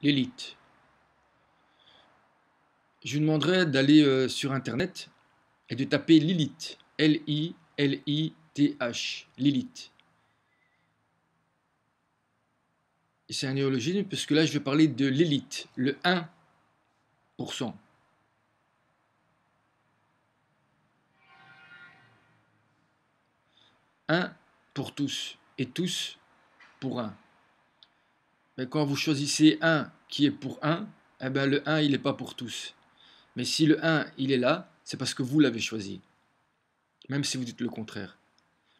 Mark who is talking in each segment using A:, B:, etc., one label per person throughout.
A: l'élite. Je vous demanderai d'aller sur Internet et de taper Lilith. L-I-L-I-T-H. Lilith. C'est un néologisme parce que là, je vais parler de l'élite, le 1%. Un pour tous et tous pour un. Mais quand vous choisissez un qui est pour un, eh ben le 1 il n'est pas pour tous. Mais si le 1 il est là, c'est parce que vous l'avez choisi. Même si vous dites le contraire.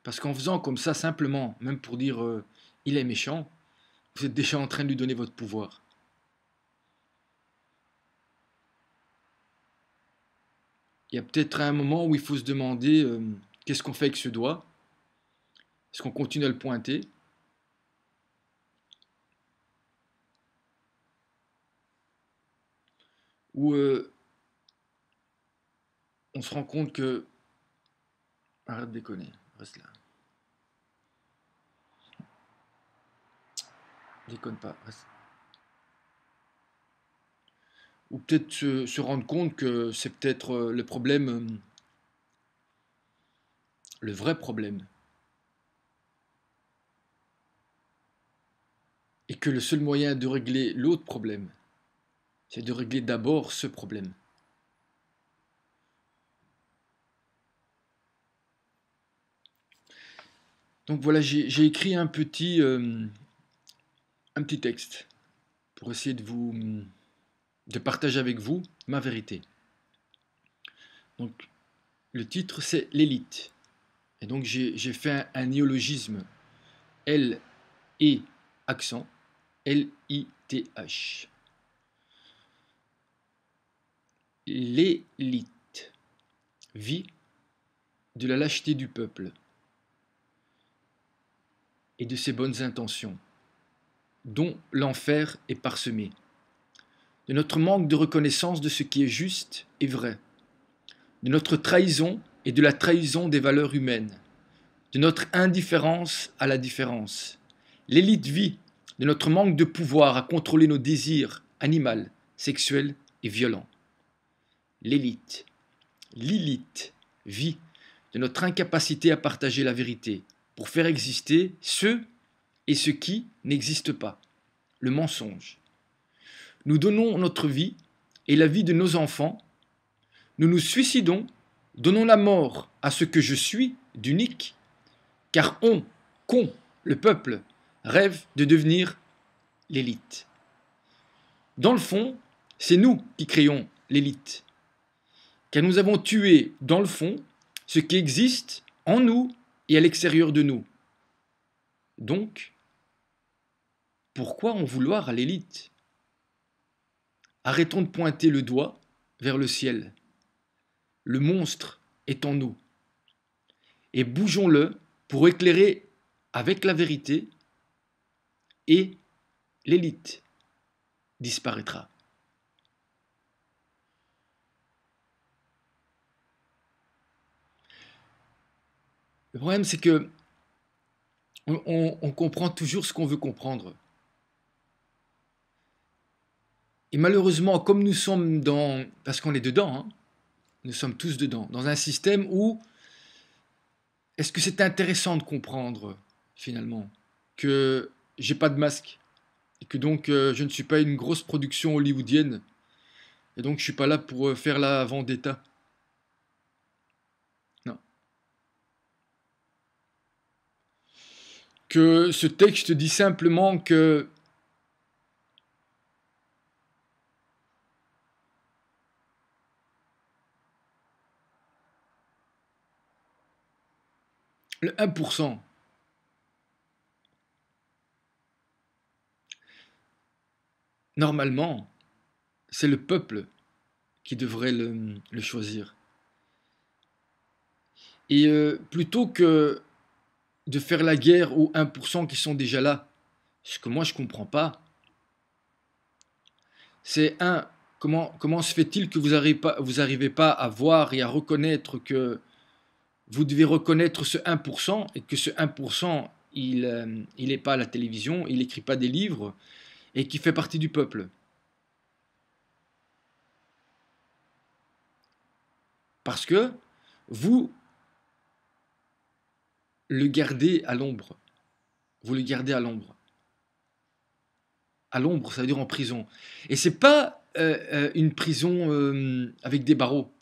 A: Parce qu'en faisant comme ça simplement, même pour dire il est méchant, vous êtes déjà en train de lui donner votre pouvoir. Il y a peut-être un moment où il faut se demander qu'est-ce qu'on fait avec ce doigt. Est-ce qu'on continue à le pointer? Ou on se rend compte que... Arrête de déconner, reste là. Déconne pas, reste. Ou peut-être se rendre compte que c'est peut-être le problème, le vrai problème. Et que le seul moyen de régler l'autre problème, c'est de régler d'abord ce problème. Donc voilà, j'ai écrit un petit texte pour essayer de partager avec vous ma vérité. Donc le titre c'est l'élite. Et donc j'ai fait un néologisme L et accent L-I-T-H. L'élite vit de la lâcheté du peuple et de ses bonnes intentions, dont l'enfer est parsemé, de notre manque de reconnaissance de ce qui est juste et vrai, de notre trahison et de la trahison des valeurs humaines, de notre indifférence à la différence. L'élite vit de notre manque de pouvoir à contrôler nos désirs animaux, sexuels et violents. L'élite vit de notre incapacité à partager la vérité pour faire exister ce et ce qui n'existe pas, le mensonge. Nous donnons notre vie et la vie de nos enfants, nous nous suicidons, donnons la mort à ce que je suis d'unique, car le peuple, rêve de devenir l'élite. Dans le fond, c'est nous qui créons l'élite, car nous avons tué, dans le fond, ce qui existe en nous et à l'extérieur de nous. Donc, pourquoi en vouloir à l'élite? Arrêtons de pointer le doigt vers le ciel. Le monstre est en nous. Et bougeons-le pour éclairer avec la vérité et l'élite disparaîtra. Le problème, c'est que on comprend toujours ce qu'on veut comprendre. Et malheureusement, comme nous sommes parce qu'on est dedans, hein, nous sommes tous dedans, dans un système où est-ce que c'est intéressant de comprendre, finalement, que j'ai pas de masque et que donc je ne suis pas une grosse production hollywoodienne et donc je suis pas là pour faire la vendetta. Non. Que ce texte dit simplement que le 1%, normalement, c'est le peuple qui devrait le choisir. Et plutôt que de faire la guerre aux 1% qui sont déjà là, ce que moi je comprends pas, c'est comment se fait-il que vous arrivez pas à voir et à reconnaître que vous devez reconnaître ce 1% et que ce 1%, il n'est pas à la télévision, il n'écrit pas des livres, et qui fait partie du peuple. Parce que vous le gardez à l'ombre. Vous le gardez à l'ombre. À l'ombre, ça veut dire en prison. Et c'est pas une prison avec des barreaux.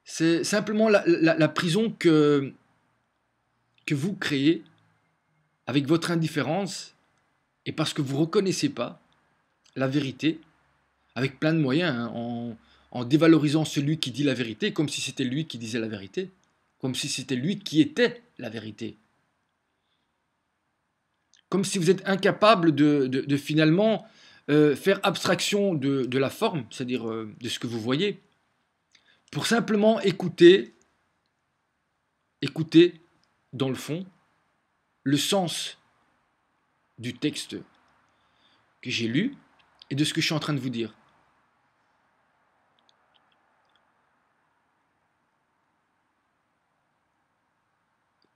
A: C'est simplement la prison que vous créez avec votre indifférence et parce que vous ne reconnaissez pas la vérité, avec plein de moyens, hein, en dévalorisant celui qui dit la vérité, comme si c'était lui qui disait la vérité, comme si c'était lui qui était la vérité. Comme si vous êtes incapable de finalement faire abstraction de la forme, c'est-à-dire de ce que vous voyez, pour simplement écouter dans le fond le sens du texte que j'ai lu et de ce que je suis en train de vous dire.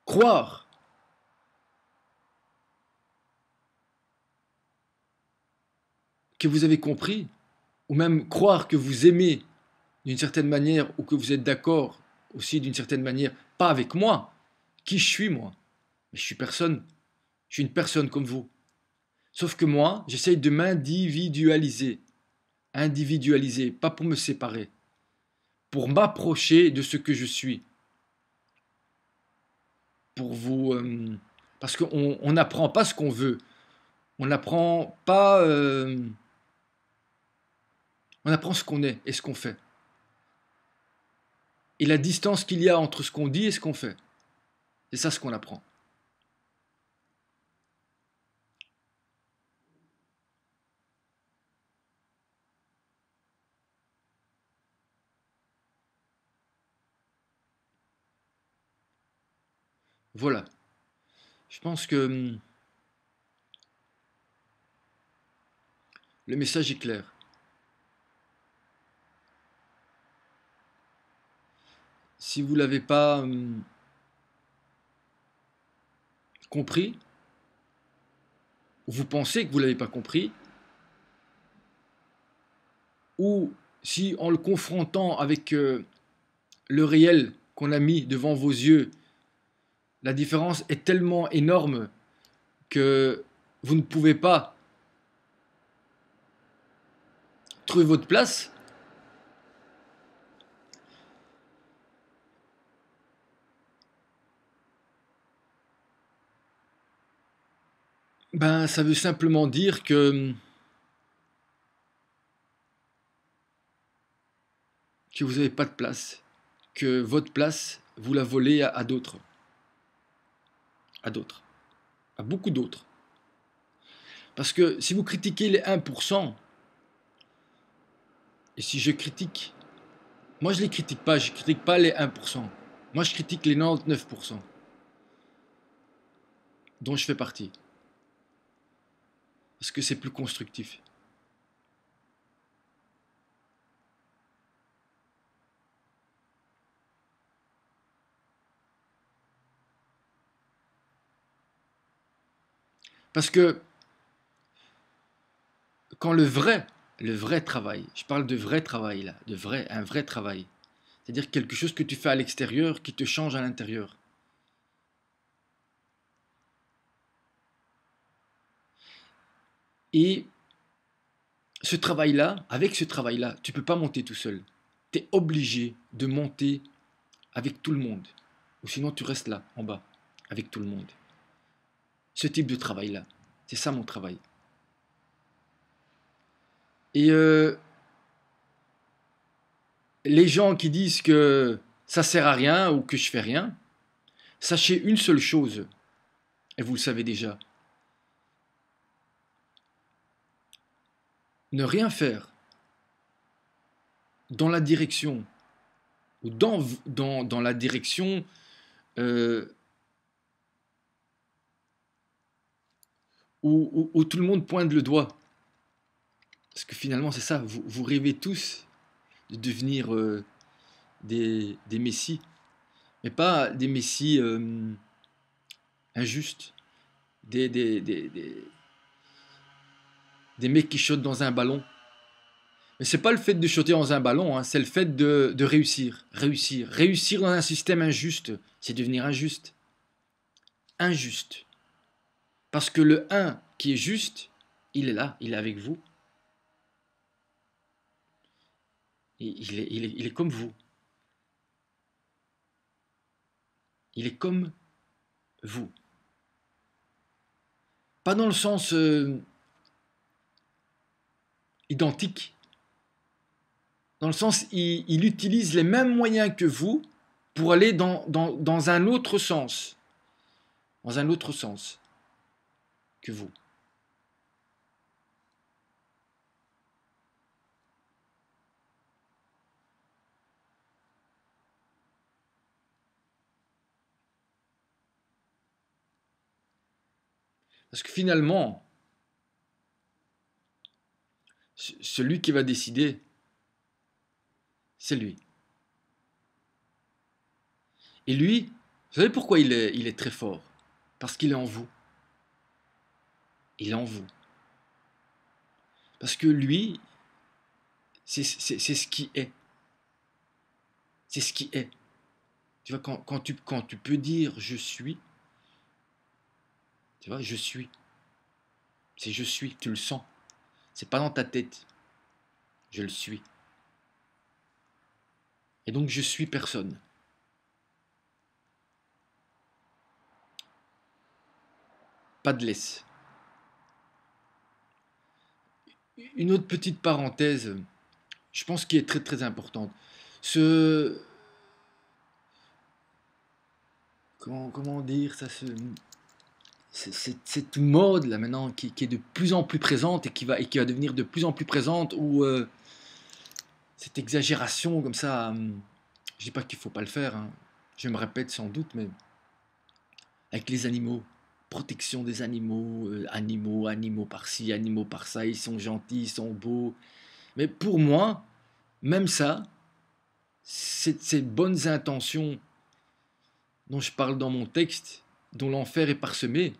A: Croire que vous avez compris, ou même croire que vous aimez d'une certaine manière, ou que vous êtes d'accord aussi d'une certaine manière, pas avec moi. Qui je suis, moi? Mais je suis personne. Je suis une personne comme vous. Sauf que moi, j'essaye de m'individualiser. Individualiser, pas pour me séparer. Pour m'approcher de ce que je suis. Pour vous... parce qu'on n'apprend pas ce qu'on veut. On n'apprend pas... on apprend ce qu'on est et ce qu'on fait. Et la distance qu'il y a entre ce qu'on dit et ce qu'on fait. C'est ça ce qu'on apprend. Voilà. Je pense que le message est clair. Si vous ne l'avez pas compris, ou vous pensez que vous ne l'avez pas compris, ou si en le confrontant avec le réel qu'on a mis devant vos yeux, la différence est tellement énorme que vous ne pouvez pas trouver votre place, ben ça veut simplement dire que vous n'avez pas de place, que votre place, vous la volez à d'autres, à d'autres, à beaucoup d'autres. Parce que si vous critiquez les 1%, et si je critique, moi je ne les critique pas, je ne critique pas les 1%, moi je critique les 99%, dont je fais partie. Parce que c'est plus constructif. Parce que quand le vrai travail, je parle de vrai travail là, un vrai travail, c'est-à-dire quelque chose que tu fais à l'extérieur qui te change à l'intérieur. Et ce travail-là, avec ce travail-là, tu ne peux pas monter tout seul. Tu es obligé de monter avec tout le monde. Ou sinon tu restes là, en bas, avec tout le monde. Ce type de travail-là, c'est ça mon travail. Et les gens qui disent que ça sert à rien ou que je fais rien, sachez une seule chose, et vous le savez déjà. Ne rien faire dans la direction ou dans la direction euh, où tout le monde pointe le doigt. Parce que finalement c'est ça, vous rêvez tous de devenir des messies, mais pas des messies injustes, des, des, des, des, des mecs qui shotent dans un ballon. Mais c'est pas le fait de shotter dans un ballon, hein, c'est le fait de réussir. Réussir. Réussir dans un système injuste, c'est devenir injuste. Injuste. Parce que le un qui est juste, il est là, il est avec vous. Il est comme vous. Il est comme vous. Pas dans le sens identique. Dans le sens, il utilise les mêmes moyens que vous pour aller dans un autre sens. Dans un autre sens que vous. Parce que finalement, celui qui va décider, c'est lui. Et lui, vous savez pourquoi il est très fort? Parce qu'il est en vous. Il est en vous. Parce que lui, c'est ce qui est. C'est ce qui est. Tu vois, quand tu peux dire je suis, tu vois, je suis. C'est je suis, tu le sens. C'est pas dans ta tête. Je le suis. Et donc je suis personne. Pas de laisse. Une autre petite parenthèse, je pense qui est très très importante. Ce, comment dire ça, cette mode là maintenant qui est de plus en plus présente et qui va devenir de plus en plus présente, où cette exagération comme ça, je dis pas qu'il faut pas le faire, hein, je me répète sans doute, mais avec les animaux, protection des animaux, animaux par-ci, animaux par-ça, ils sont gentils, ils sont beaux, mais pour moi, même ça, ces bonnes intentions dont je parle dans mon texte, dont l'enfer est parsemé,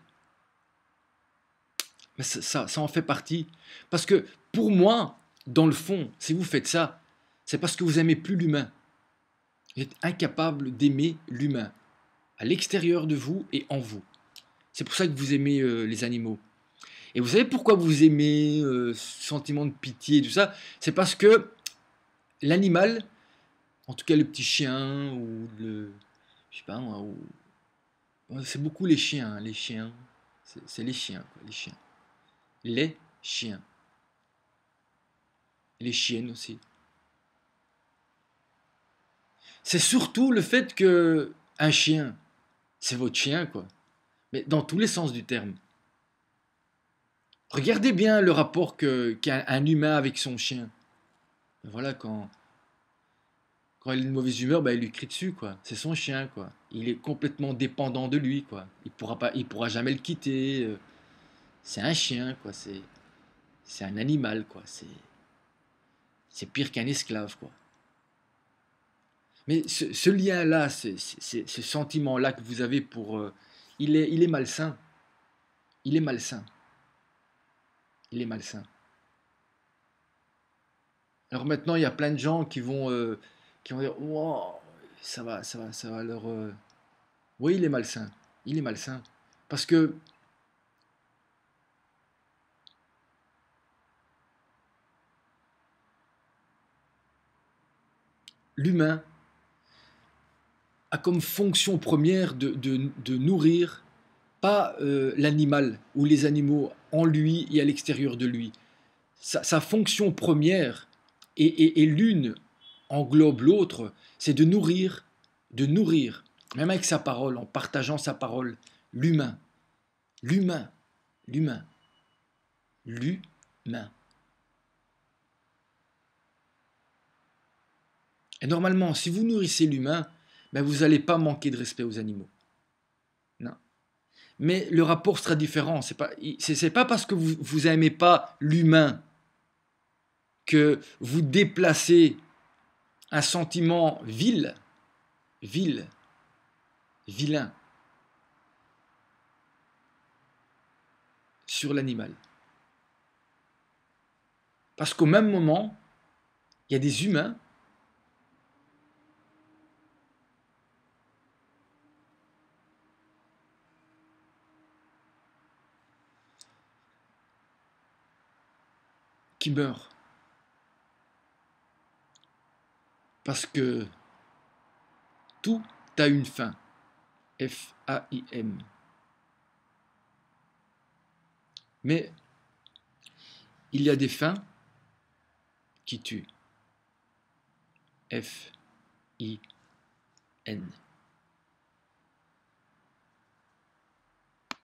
A: mais ça en fait partie. Parce que pour moi, dans le fond, si vous faites ça, c'est parce que vous n'aimez plus l'humain. Vous êtes incapable d'aimer l'humain, à l'extérieur de vous et en vous. C'est pour ça que vous aimez les animaux. Et vous savez pourquoi vous aimez ce sentiment de pitié et tout ça? C'est parce que l'animal, en tout cas le petit chien, ou le... Je sais pas moi, c'est beaucoup les chiens, hein, les chiens. C'est les chiens, quoi, les chiens. Les chiens. Les chiennes aussi. C'est surtout le fait que un chien, c'est votre chien, quoi. Mais dans tous les sens du terme. Regardez bien le rapport qu'a un humain avec son chien. Voilà, quand il est de mauvaise humeur, bah, il lui crie dessus, quoi. C'est son chien, quoi. Il est complètement dépendant de lui, quoi. Il pourra jamais le quitter. C'est un chien, quoi. C'est un animal, quoi. C'est pire qu'un esclave, quoi. Mais ce lien-là, ce sentiment-là que vous avez pour... il est malsain. Il est malsain. Il est malsain. Alors maintenant, il y a plein de gens qui vont dire, wow, ça va leur... Oui, il est malsain. Il est malsain. Parce que l'humain a comme fonction première de nourrir, pas l'animal ou les animaux en lui et à l'extérieur de lui. Sa fonction première, et l'une englobe l'autre, c'est de nourrir, même avec sa parole, en partageant sa parole, l'humain, l'humain, l'humain, l'humain. Et normalement, si vous nourrissez l'humain, ben vous n'allez pas manquer de respect aux animaux. Non. Mais le rapport sera différent. C'est pas parce que vous n'aimez pas l'humain que vous déplacez un sentiment vil, vilain, sur l'animal. Parce qu'au même moment, il y a des humains qui meurent. Parce que tout a une fin. F-A-I-M. Mais il y a des fins qui tuent. F-I-N.